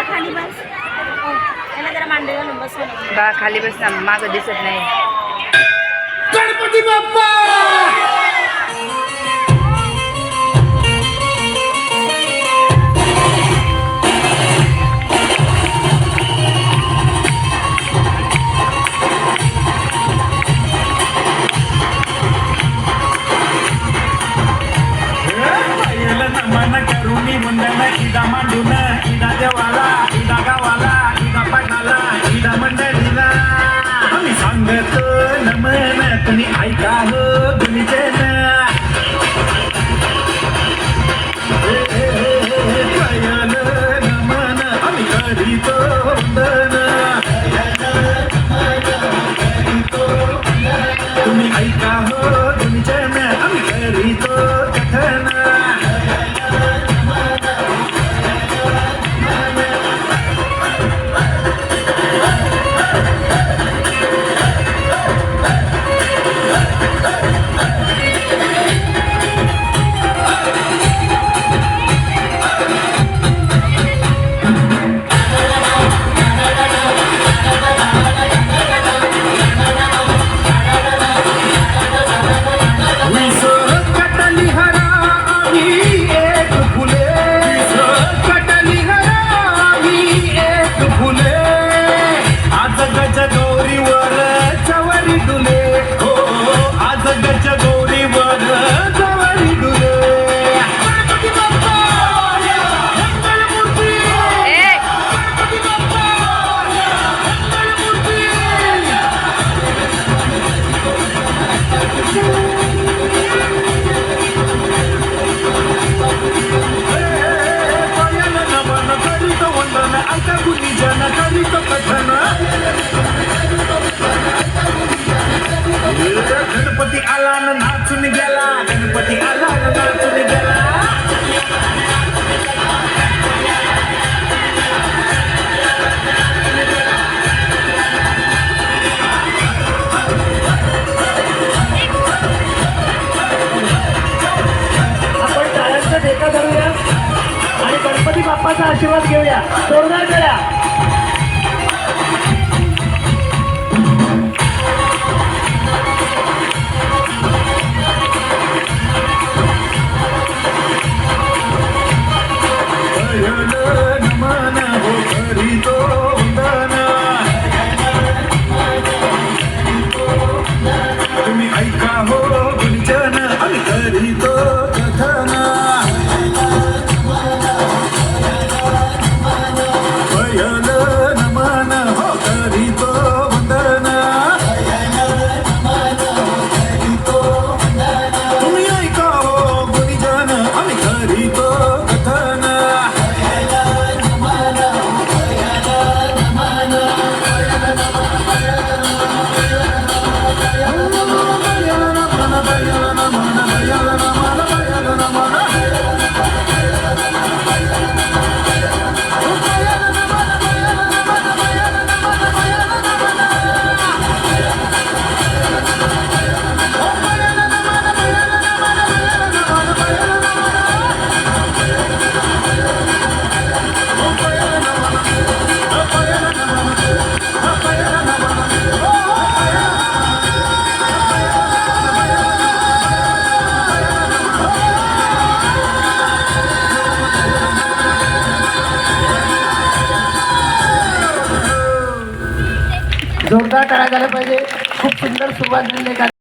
खाली बस जरा मांडे घालून बस बा खाली बस ना मागं दिसत नाही. गणपती बाप्पा मन करुणी मुंडन इदा मांडून इदा देवाला इदा गावाला इदा पाठाला इदा मंडळीला आम्ही सांगतो नमन तुम्ही ऐका हो गुणीजन पायल नमन आम्ही करीतो वंदन तुम्ही ऐका हो गुणीजन आम्ही करीतो कथन. गणपती आला न नाचून गेला गणपती आला न नाचून गेला. आपण टाळ्यांचा ठेका धरूया आणि गणपती बाप्पाचा आशीर्वाद घेऊया. जोरदार करा. नमन हो करीतो वंदन तुम्ही ऐका हो गुंजन आम्ही करीतो कथन. भयल नमन हो करीतो वंदन तुम्ही ऐका हो गुंजन आम्ही करीतो कथन. जोरदार टाळ्या झाल्या पाहिजे. खूप सुंदर सुरुवात झाली.